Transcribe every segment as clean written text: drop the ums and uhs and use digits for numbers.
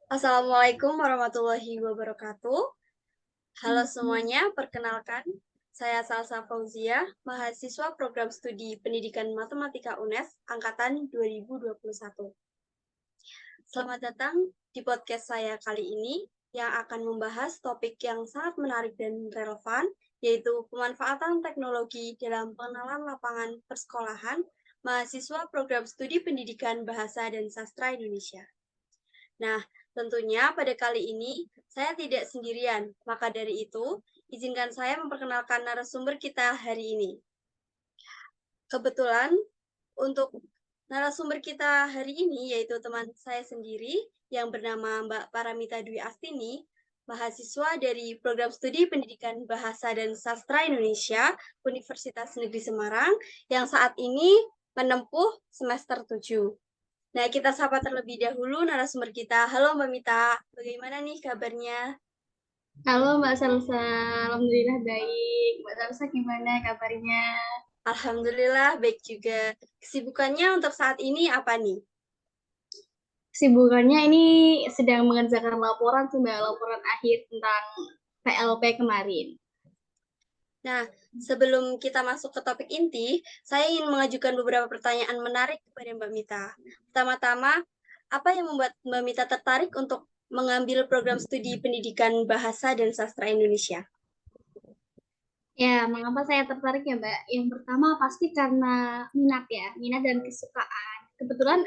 Assalamualaikum warahmatullahi wabarakatuh. Halo semuanya, perkenalkan, saya Salsa Fauzia, mahasiswa program studi Pendidikan Matematika UNES, Angkatan 2021. Selamat datang di podcast saya kali ini, yang akan membahas topik yang sangat menarik dan relevan, yaitu pemanfaatan teknologi dalam pengenalan lapangan persekolahan mahasiswa program studi Pendidikan Bahasa dan Sastra Indonesia. Nah, tentunya pada kali ini saya tidak sendirian, maka dari itu izinkan saya memperkenalkan narasumber kita hari ini. Kebetulan untuk narasumber kita hari ini yaitu teman saya sendiri yang bernama Mbak Paramita Dwi Astini, mahasiswa dari Program Studi Pendidikan Bahasa dan Sastra Indonesia, Universitas Negeri Semarang, yang saat ini menempuh semester 7. Nah, kita sapa terlebih dahulu narasumber kita. Halo Mbak Mita, bagaimana nih kabarnya? Halo Mbak Salsa, Alhamdulillah baik. Mbak Salsa gimana kabarnya? Alhamdulillah, baik juga. Kesibukannya untuk saat ini apa nih? Kesibukannya ini sedang mengerjakan laporan sih Mbak, laporan akhir tentang PLP kemarin. Nah, sebelum kita masuk ke topik inti, saya ingin mengajukan beberapa pertanyaan menarik kepada Mbak Mita. Pertama-tama, apa yang membuat Mbak Mita tertarik untuk mengambil program studi pendidikan bahasa dan sastra Indonesia? Ya, mengapa saya tertarik ya Mbak? Yang pertama pasti karena minat ya, minat dan kesukaan. Kebetulan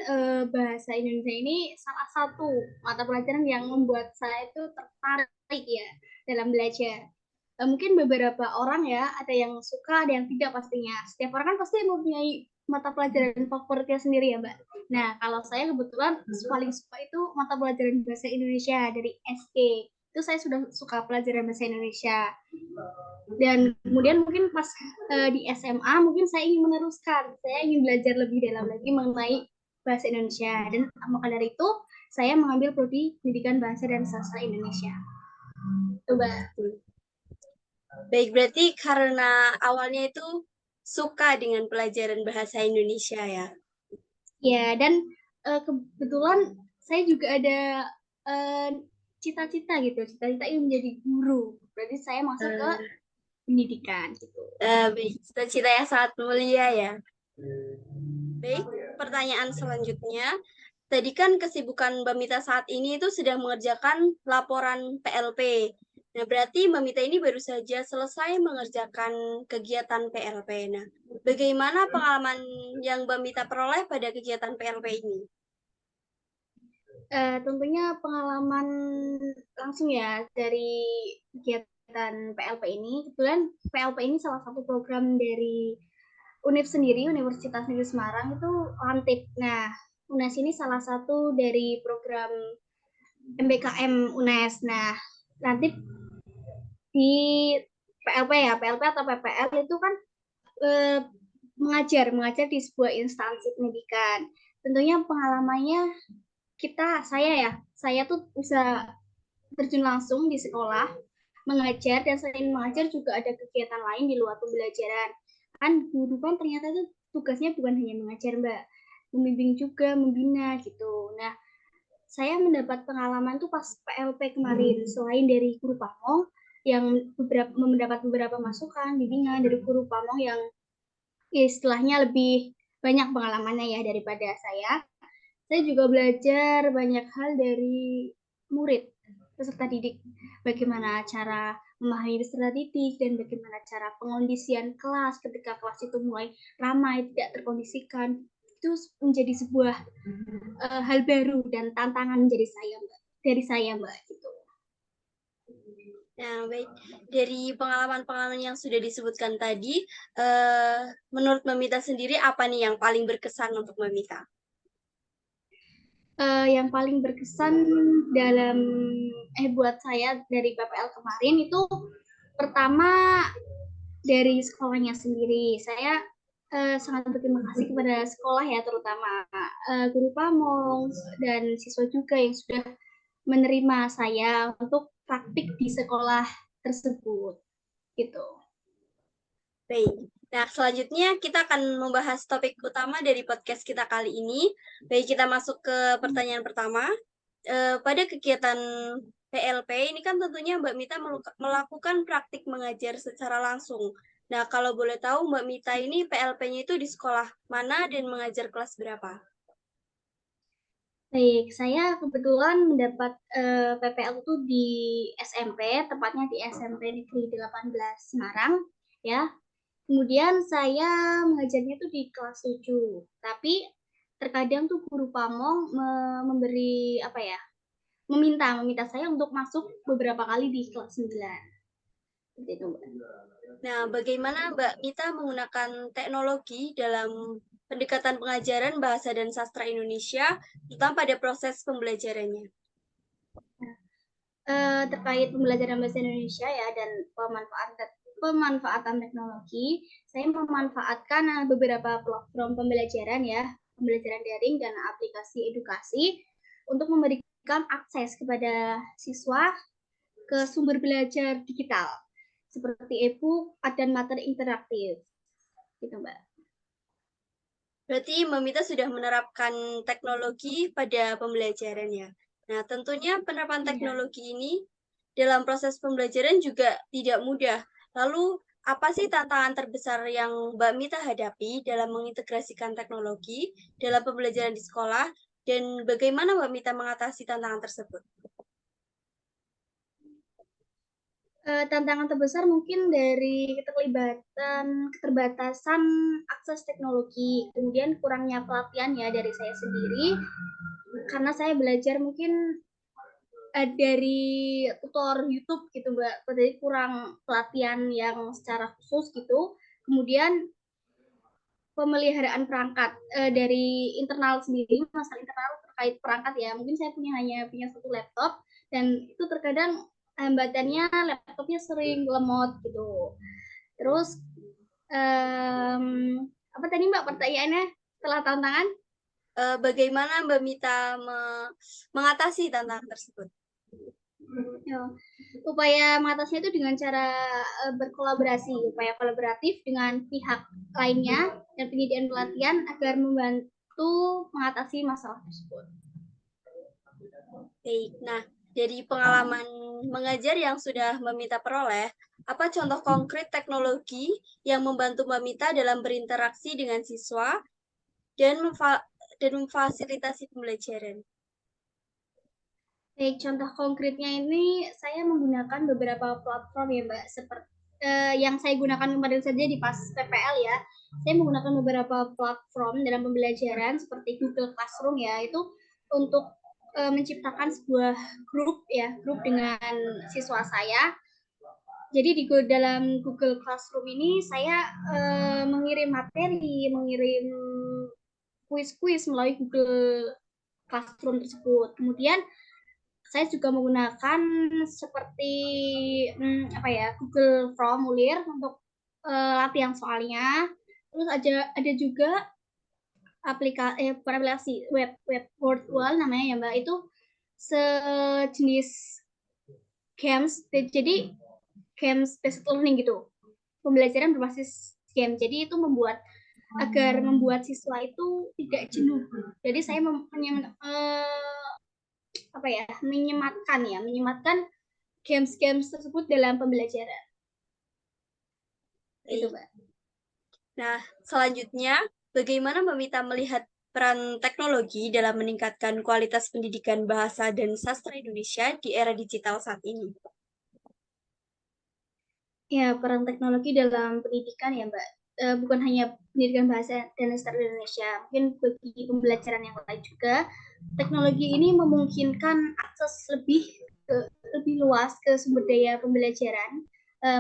bahasa Indonesia ini salah satu mata pelajaran yang membuat saya itu tertarik ya dalam belajar. Mungkin beberapa orang ya, ada yang suka, ada yang tidak pastinya. Setiap orang kan pasti mempunyai mata pelajaran favoritnya sendiri ya, Mbak. Nah, kalau saya kebetulan paling suka itu mata pelajaran bahasa Indonesia dari SD. Itu saya sudah suka pelajaran bahasa Indonesia. Dan kemudian mungkin pas di SMA, mungkin saya ingin meneruskan. Saya ingin belajar lebih dalam lagi mengenai bahasa Indonesia. Dan maka dari itu, saya mengambil prodi pendidikan bahasa dan sastra Indonesia. Itu, Mbak. Baik, berarti karena awalnya itu suka dengan pelajaran bahasa Indonesia ya. Ya, dan kebetulan saya juga ada eh, cita-cita gitu, cita-cita ingin menjadi guru. Berarti saya masuk ke Eh, pendidikan gitu. Baik, cita-cita yang sangat mulia ya. Baik, pertanyaan selanjutnya. Tadi kan kesibukan Mbak Mita saat ini itu sedang mengerjakan laporan PLP. Nah, berarti Mbak Mita ini baru saja selesai mengerjakan kegiatan PLP. Nah, bagaimana pengalaman yang Mbak Mita peroleh pada kegiatan PLP ini? Tentunya pengalaman langsung ya dari kegiatan PLP ini. Kebetulan PLP ini salah satu program dari UNIF sendiri, Universitas Negeri Semarang itu Lantip. Nah, UNES ini salah satu dari program MBKM UNES. Nah, nanti di PLP ya, PLP atau PPL itu kan eh, mengajar di sebuah instansi pendidikan. Tentunya pengalamannya saya tuh bisa terjun langsung di sekolah mengajar, dan selain mengajar juga ada kegiatan lain di luar pembelajaran. Kan guru kan ternyata tuh tugasnya bukan hanya mengajar Mbak, membimbing juga, membina gitu. Nah, saya mendapat pengalaman tuh pas PLP kemarin, selain dari guru pamong yang mendapat beberapa masukan bimbingan dari guru pamong yang istilahnya lebih banyak pengalamannya ya daripada saya juga belajar banyak hal dari murid peserta didik, bagaimana cara memahami peserta didik dan bagaimana cara pengondisian kelas ketika kelas itu mulai ramai tidak terkondisikan. Itu menjadi sebuah hal baru dan tantangan menjadi saya mbak gitu. Nah, baik. Dari pengalaman-pengalaman yang sudah disebutkan tadi, menurut Mbak Mita sendiri apa nih yang paling berkesan untuk Mbak Mita? Yang paling berkesan dalam buat saya dari PPL kemarin itu pertama dari sekolahnya sendiri. Saya sangat berterima kasih kepada sekolah ya, terutama guru pamong dan siswa juga yang sudah menerima saya untuk praktik di sekolah tersebut gitu. Baik. Nah, selanjutnya kita akan membahas topik utama dari podcast kita kali ini. Baik, kita masuk ke pertanyaan pertama. pada kegiatan PLP ini kan tentunya Mbak Mita melakukan praktik mengajar secara langsung. Nah, kalau boleh tahu Mbak Mita ini PLP-nya itu di sekolah mana dan mengajar kelas berapa? Baik, saya kebetulan mendapat PPL itu di SMP, tepatnya di SMP Negeri 18 Semarang, ya. Kemudian saya mengajarnya tuh di kelas 7. Tapi terkadang tuh guru pamong memberi apa ya? Meminta saya untuk masuk beberapa kali di kelas 9. Seperti itu, Mbak. Nah, bagaimana Mbak Mita menggunakan teknologi dalam pendekatan pengajaran bahasa dan sastra Indonesia, terutama pada proses pembelajarannya? Terkait pembelajaran bahasa Indonesia ya dan pemanfaatan teknologi, saya memanfaatkan beberapa platform pembelajaran ya, pembelajaran daring dan aplikasi edukasi untuk memberikan akses kepada siswa ke sumber belajar digital seperti e-book dan materi interaktif, gitu Mbak. Berarti Mbak Mita sudah menerapkan teknologi pada pembelajarannya. Nah, tentunya penerapan teknologi ini dalam proses pembelajaran juga tidak mudah. Lalu, apa sih tantangan terbesar yang Mbak Mita hadapi dalam mengintegrasikan teknologi dalam pembelajaran di sekolah, dan bagaimana Mbak Mita mengatasi tantangan tersebut? Tantangan terbesar mungkin dari keterbatasan akses teknologi, kemudian kurangnya pelatihan ya dari saya sendiri, karena saya belajar mungkin dari tutor YouTube gitu Mbak, jadi kurang pelatihan yang secara khusus gitu. Kemudian pemeliharaan perangkat dari internal sendiri, masalah internal terkait perangkat ya. Mungkin saya hanya punya satu laptop dan itu terkadang hambatannya laptopnya sering lemot gitu. Terus apa tadi Mbak pertanyaannya setelah tantangan? Bagaimana Mbak Mita mengatasi tantangan tersebut? Ya, upaya mengatasinya itu dengan cara berkolaborasi, upaya kolaboratif dengan pihak lainnya dan penyediaan pelatihan agar membantu mengatasi masalah tersebut. Baik, nah dari pengalaman mengajar yang sudah Mbak Mita peroleh, apa contoh konkret teknologi yang membantu Mbak Mita dalam berinteraksi dengan siswa dan memfasilitasi pembelajaran? Baik, contoh konkretnya ini saya menggunakan beberapa platform ya Mbak, seperti yang saya gunakan kemarin saja di pas PPL ya. Saya menggunakan beberapa platform dalam pembelajaran seperti Google Classroom ya, itu untuk menciptakan sebuah grup ya, grup dengan siswa saya. Jadi di dalam Google Classroom ini saya mengirim materi, mengirim kuis-kuis melalui Google Classroom tersebut. Kemudian saya juga menggunakan seperti apa ya, Google Formulir untuk latihan soalnya. Terus ada juga aplikasi web virtual namanya ya Mbak, itu sejenis games, jadi games based learning gitu, pembelajaran berbasis game. Jadi itu agar membuat siswa itu tidak jenuh. Jadi saya apa ya, menyematkan games-games tersebut dalam pembelajaran. Itu Mbak. Nah, selanjutnya, bagaimana Mbak Mita melihat peran teknologi dalam meningkatkan kualitas pendidikan bahasa dan sastra Indonesia di era digital saat ini? Ya, peran teknologi dalam pendidikan ya Mbak. Bukan hanya pendidikan bahasa dan sastra Indonesia, mungkin bagi pembelajaran yang lain juga. Teknologi ini memungkinkan akses lebih luas ke sumber daya pembelajaran,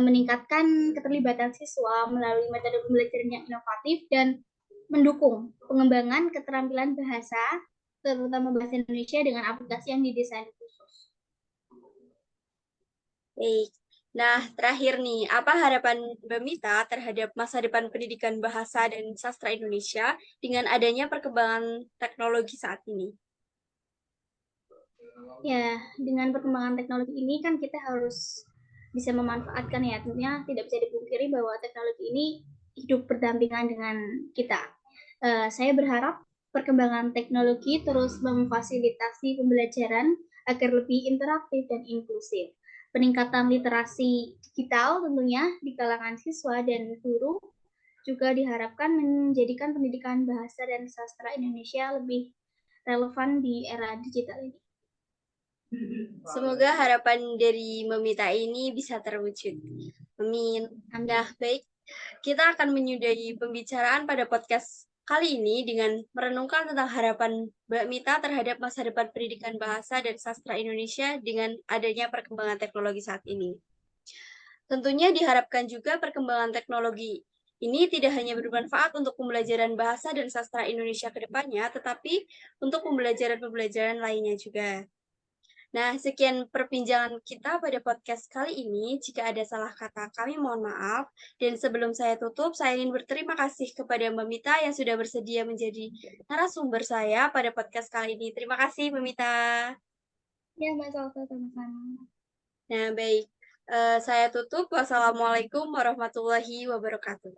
meningkatkan keterlibatan siswa melalui metode pembelajaran yang inovatif dan mendukung pengembangan keterampilan bahasa, terutama bahasa Indonesia dengan aplikasi yang didesain khusus. Baik. Nah, terakhir nih, apa harapan Mbak Mita terhadap masa depan pendidikan bahasa dan sastra Indonesia dengan adanya perkembangan teknologi saat ini? Ya, dengan perkembangan teknologi ini kan kita harus bisa memanfaatkan ya. Tentunya tidak bisa dipungkiri bahwa teknologi ini hidup berdampingan dengan kita. Saya berharap Perkembangan teknologi terus memfasilitasi pembelajaran agar lebih interaktif dan inklusif. Peningkatan literasi digital tentunya di kalangan siswa dan guru juga diharapkan menjadikan pendidikan bahasa dan sastra Indonesia lebih relevan di era digital ini. Semoga harapan dari Memita ini bisa terwujud. Amin. Nah, baik. Kita akan menyudahi pembicaraan pada podcast kali ini dengan merenungkan tentang harapan Mbak Mita terhadap masa depan pendidikan bahasa dan sastra Indonesia dengan adanya perkembangan teknologi saat ini. Tentunya diharapkan juga perkembangan teknologi ini tidak hanya bermanfaat untuk pembelajaran bahasa dan sastra Indonesia ke depannya, tetapi untuk pembelajaran-pembelajaran lainnya juga. Nah, sekian perbincangan kita pada podcast kali ini. Jika ada salah kata, kami mohon maaf. Dan sebelum saya tutup, saya ingin berterima kasih kepada Mbak Mita yang sudah bersedia menjadi narasumber saya pada podcast kali ini. Terima kasih, Mbak Mita. Ya, Mbak Salsa, sama-sama. Nah, baik. Saya tutup. Wassalamualaikum warahmatullahi wabarakatuh.